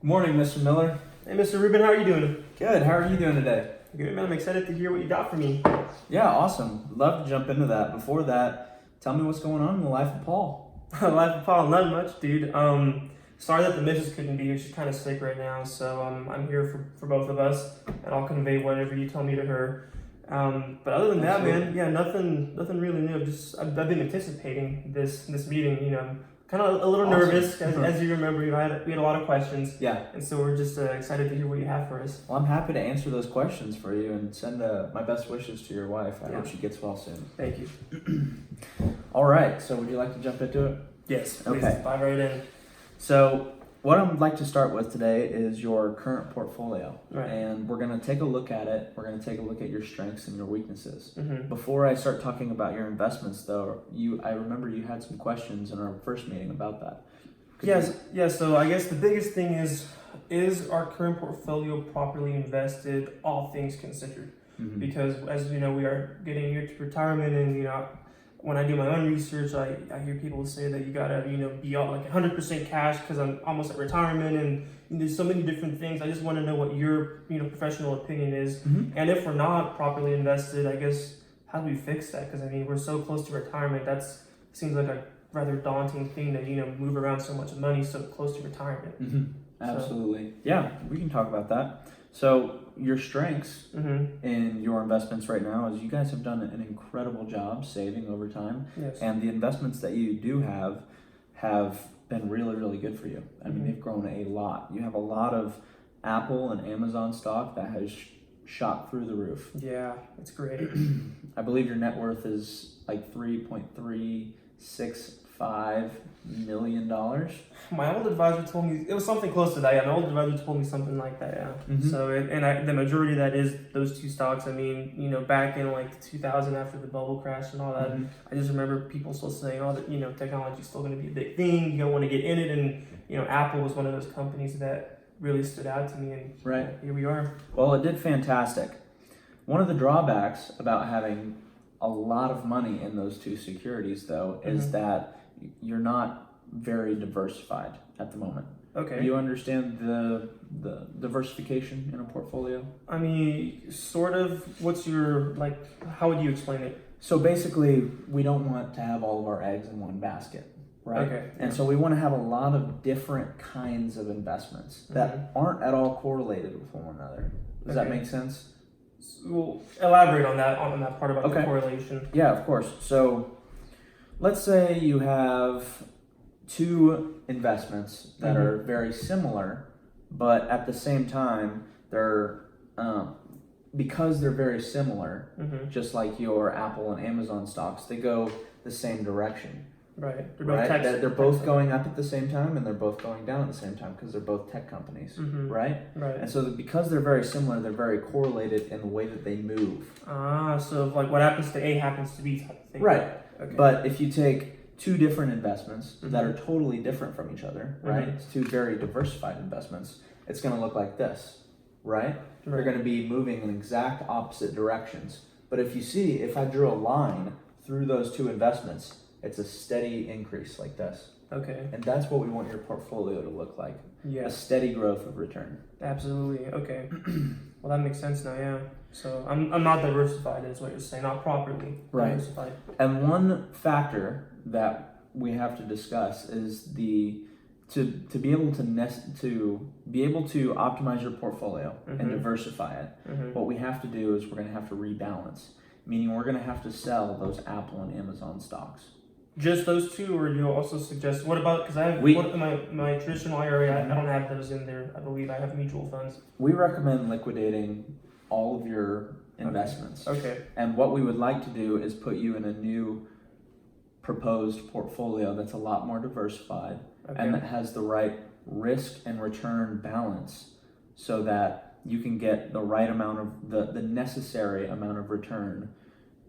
Morning, Mr. Miller. Hey, Mr. Rubin, how are you doing? Good. How are you doing today? Good, man. I'm excited to hear what you got for me. Yeah, awesome. Love to jump into that. Before that, tell me what's going on in the life of Paul. Life of Paul, not much, dude. Sorry that the missus couldn't be here. She's kind of sick right now, so I'm here for both of us, and I'll convey whatever you tell me to her. But other than that, man, yeah, nothing really new. I've been anticipating this meeting. You know, kind of a little Awesome. nervous, as you remember. You know, we had a lot of questions. Yeah. And so we're just excited to hear what you have for us. Well, I'm happy to answer those questions for you and send my best wishes to your wife. I hope she gets well soon. Thank you. All right. So, would you like to jump into it? Yes. Please, Okay. dive right in. So, what I'd like to start with today is your current portfolio. Right. And we're going to take a look at it. We're going to take a look at your strengths and your weaknesses. Mm-hmm. Before I start talking about your investments, though, I remember you had some questions in our first meeting about that. Yes. So I guess the biggest thing is our current portfolio properly invested, all things considered? Mm-hmm. Because as you know, we are getting near to retirement, and you know, when I do my own research, I hear people say that you gotta be out like 100% cash because I'm almost at retirement, and there's so many different things. I just want to know what your professional opinion is, Mm-hmm. and if we're not properly invested, I guess how do we fix that? Because I mean, we're so close to retirement. Seems like a rather daunting thing to move around so much money so close to retirement. Mm-hmm. Absolutely. Yeah, we can talk about that. So your strengths Mm-hmm. in your investments right now is you guys have done an incredible job saving over time, Yes. and the investments that you do have been really, really good for you. I mean, Mhm. they've grown a lot. You have a lot of Apple and Amazon stock that has shot through the roof. Yeah, it's great. I believe your net worth is like $3.365 million. My old advisor told me it was something close to that. Yeah, my old advisor told me something like that. Yeah. Mhm. So the majority of that is those two stocks. I mean, back in like 2000 after the bubble crash and all that, Mhm. I just remember people still saying, "Oh, that technology is still going to be a big thing. You don't want to get in it." And Apple was one of those companies that really stood out to me. And Right. here we are. Well, it did fantastic. One of the drawbacks about having a lot of money in those two securities, though, is Mhm. that you're not very diversified at the moment. Okay. Do you understand the diversification in a portfolio? I mean, sort of. What's your how would you explain it? So basically, we don't want to have all of our eggs in one basket, right? Okay. And so we want to have a lot of different kinds of investments that aren't at all correlated with one another. Does that Okay. make sense? We'll elaborate on that part about Okay. the correlation. Yeah, of course. So let's say you have two investments that Mhm. are very similar, but at the same time, they're because they're very similar, Mm-hmm. just like your Apple and Amazon stocks, they go the same direction. Right. Right? They're both going up at the same time, and they're both going down at the same time because they're both tech companies, Mm-hmm. right? Right. And so because they're very similar, they're very correlated in the way that they move. So like what happens to A happens to B type of thing. Right. Okay. But if you take two different investments that Mhm. are totally different from each other, right? Mhm. It's two very diversified investments. It's going to look like this, right? They're Right. going to be moving in exact opposite directions. But if I drew a line through those two investments, it's a steady increase like this. Okay. And that's what we want your portfolio to look like. A Yes. steady growth of return. Absolutely. Okay. Well, that makes sense now. Yeah. So I'm not diversified, is what you're saying. Not properly Right. diversified. And one factor that we have to discuss is to be able to optimize your portfolio and Mhm. diversify it. Mm-hmm. What we have to do is we're going to have to rebalance, meaning we're going to have to sell those Apple and Amazon stocks. Just those two, or do you also suggest what about? Because I have my traditional IRA. I don't have those in there. I believe I have mutual funds. We recommend liquidating all of your investments. Okay. And what we would like to do is put you in a new proposed portfolio that's a lot more diversified Okay. and that has the right risk and return balance so that you can get the right amount of the necessary amount of return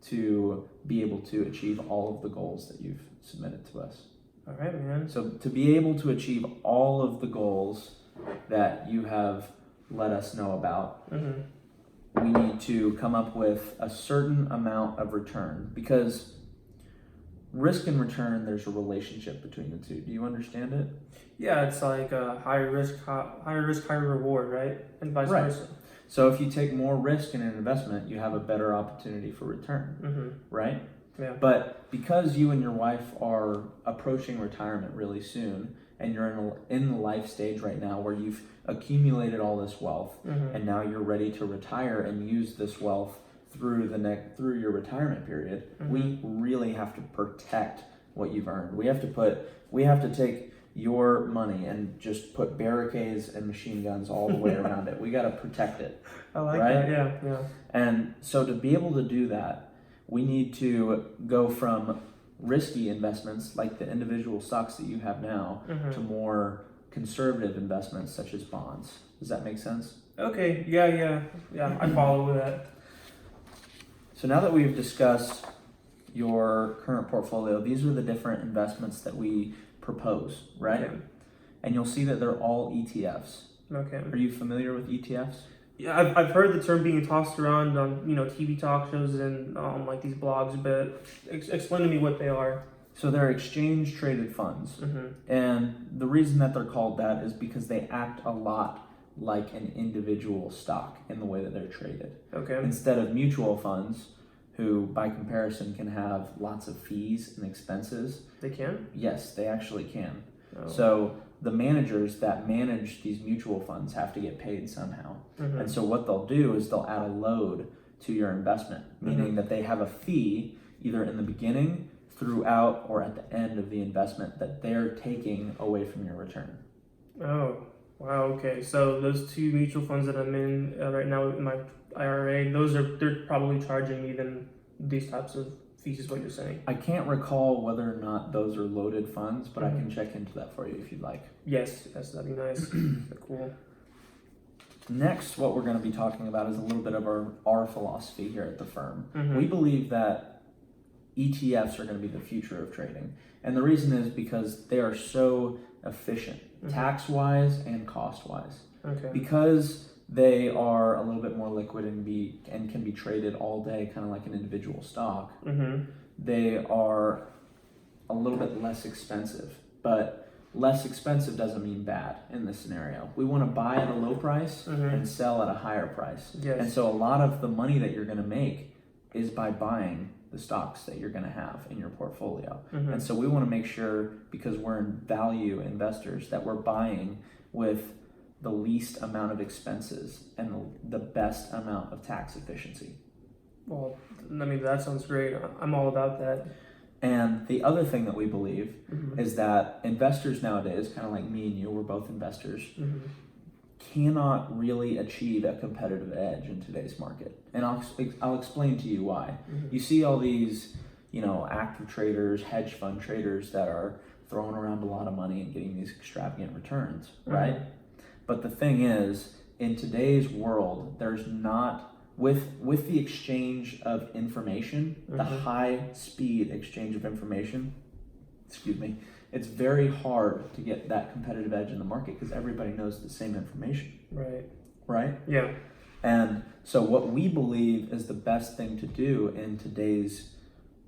to be able to achieve all of the goals that you've submitted to us. All right, man. So to be able to achieve all of the goals that you have let us know about, Mm-hmm. we need to come up with a certain amount of return, because risk and return, there's a relationship between the two. Do you understand it? Yeah, it's like higher risk, higher reward, right? And vice Right. versa. So if you take more risk in an investment, you have a better opportunity for return, right? Yeah. But because you and your wife are approaching retirement really soon, and you're in the life stage right now where you've accumulated all this wealth, and now you're ready to retire and use this wealth through your retirement period, we really have to protect what you've earned. We have to take your money and just put barricades and machine guns all the way around it. We got to protect it. I like right? that. Yeah. And so to be able to do that, we need to go from risky investments like the individual stocks that you have now to more conservative investments such as bonds. Does that make sense? Okay. Yeah. I follow with that. So now that we've discussed your current portfolio, these are the different investments that we propose, right? Okay. And you'll see that they're all ETFs. Okay. Are you familiar with ETFs? Yeah, I've heard the term being tossed around on TV talk shows and on like these blogs, but explain to me what they are. So they're exchange traded funds, and the reason that they're called that is because they act a lot like an individual stock in the way that they're traded. Okay. Instead of mutual funds, who by comparison can have lots of fees and expenses. They can? Yes, they actually can. Oh. So the managers that manage these mutual funds have to get paid somehow. And so what they'll do is they'll add a load to your investment, meaning that they have a fee either in the beginning, throughout, or at the end of the investment that they're taking away from your return. Oh, wow. Okay. So those two mutual funds that I'm in right now in my IRA, they're probably charging me then these types of fees is what you're saying. I can't recall whether or not those are loaded funds, but I can check into that for you if you'd like. Yes, that'd be nice. Cool. Next, what we're going to be talking about is a little bit of our philosophy here at the firm. We believe that ETFs are going to be the future of trading. And the reason is because they are so efficient, tax-wise and cost-wise. Okay. Because they are a little bit more liquid and can be traded all day, kind of like an individual stock. They are a little bit less expensive, but less expensive doesn't mean bad in this scenario. We want to buy at a low price and sell at a higher price. Yes. And so a lot of the money that you're going to make is by buying the stocks that you're going to have in your portfolio. And so we want to make sure, because we're value investors, that we're buying with the least amount of expenses and the best amount of tax efficiency. Well, I mean, that sounds great. I'm all about that. And the other thing that we believe is that investors nowadays, kind of like me and you, we're both investors, cannot really achieve a competitive edge in today's market. And I'll explain to you why. You see all these, active traders, hedge fund traders that are throwing around a lot of money and getting these extravagant returns, right? But the thing is, in today's world, there's not, with the exchange of information, the high speed exchange of information, it's very hard to get that competitive edge in the market because everybody knows the same information. Right? Yeah. And so what we believe is the best thing to do in today's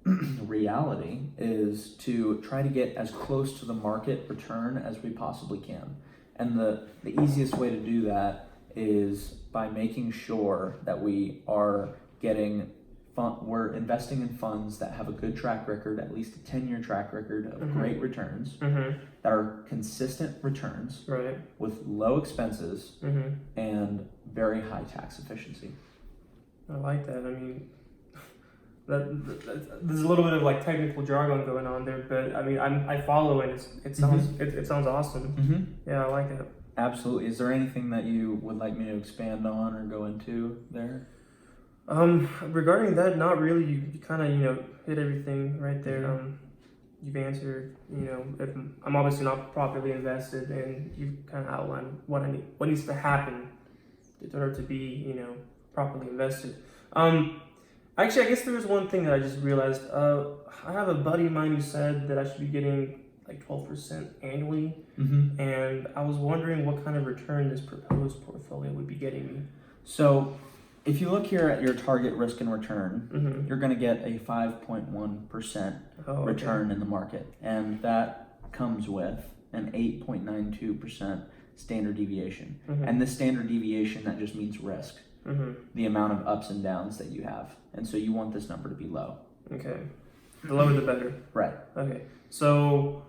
reality is to try to get as close to the market return as we possibly can. And the easiest way to do that is by making sure that we are we're investing in funds that have a good track record, at least a 10-year track record of great returns, that are consistent returns with low expenses and very high tax efficiency. I like that. I mean, there's a little bit of like technical jargon going on there, but I mean, I follow it. It sounds awesome. Yeah, I like it. Absolutely. Is there anything that you would like me to expand on or go into there? Regarding that, not really. You kind of hit everything right there. You've answered. If I'm obviously not properly invested, and you've kind of outlined what needs to happen in order to be properly invested. Actually, I guess there was one thing that I just realized. I have a buddy of mine who said that I should be getting like 12% annually, and I was wondering what kind of return this proposed portfolio would be getting me. So if you look here at your target risk and return, Mm-hmm. you're going to get a 5.1% return in the market, and that comes with an 8.92% standard deviation. Mm-hmm. And this standard deviation, that just means risk, Mm-hmm. the amount of ups and downs that you have. And so you want this number to be low. Okay. The lower the better. Right. Okay. So,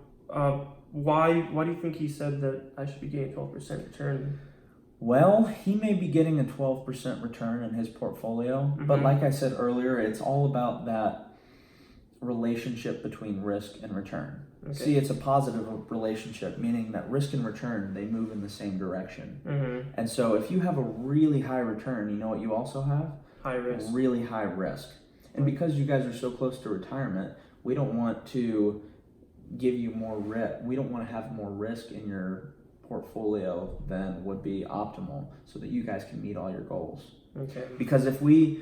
why do you think he said that I should be getting 12% return? Well, he may be getting a 12% return in his portfolio, but Mhm. like I said earlier, it's all about that relationship between risk and return. Okay. See, it's a positive relationship, meaning that risk and return, they move in the same direction. Mm-hmm. And so if you have a really high return, you know what you also have? High risk. Really high risk. And because you guys are so close to retirement, we don't want to give you more risk. We don't want to have more risk in your portfolio than would be optimal so that you guys can meet all your goals. Okay. Because if we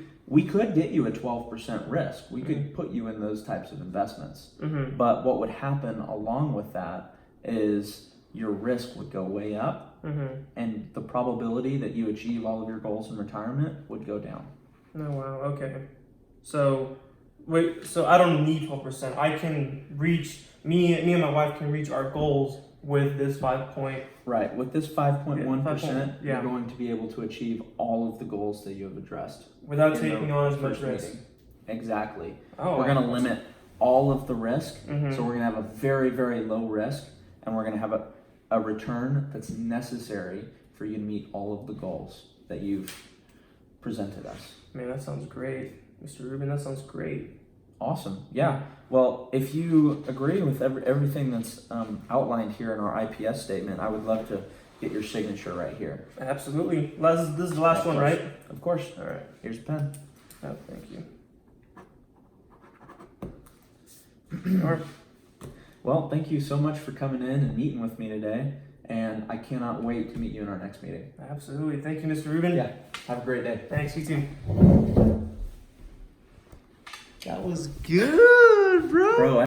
could get you a 12% risk, we could put you in those types of investments. Mm-hmm. But what would happen along with that is your risk would go way up, Mm-hmm. and the probability that you achieve all of your goals in retirement would go down. Oh wow. Okay. So, wait. So I don't need 12%. I can reach me and my wife can reach our goals with this 5 point. Right. With this 5.1%, Yeah. you're going to be able to achieve all of the goals that you have addressed. Without in the taking on as much first risk. meeting. Exactly. Oh. We're going to limit all of the risk. Mm-hmm. So we're going to have a very, very low risk, and we're going to have a return that's necessary for you to meet all of the goals that you've presented us. Man, that sounds great, Mr. Rubin. That sounds great. Awesome. Yeah. Well, if you agree with everything that's outlined here in our IPS statement, I would love to get your signature right here. Absolutely. This is the last Of one, course. right? Of course. All right. Here's a pen. Oh, thank you. All right. Well, thank you so much for coming in and meeting with me today, and I cannot wait to meet you in our next meeting. Absolutely. Thank you, Mr. Rubin. Yeah. Have a great day. Thanks. You too. That was good, bro. Bro,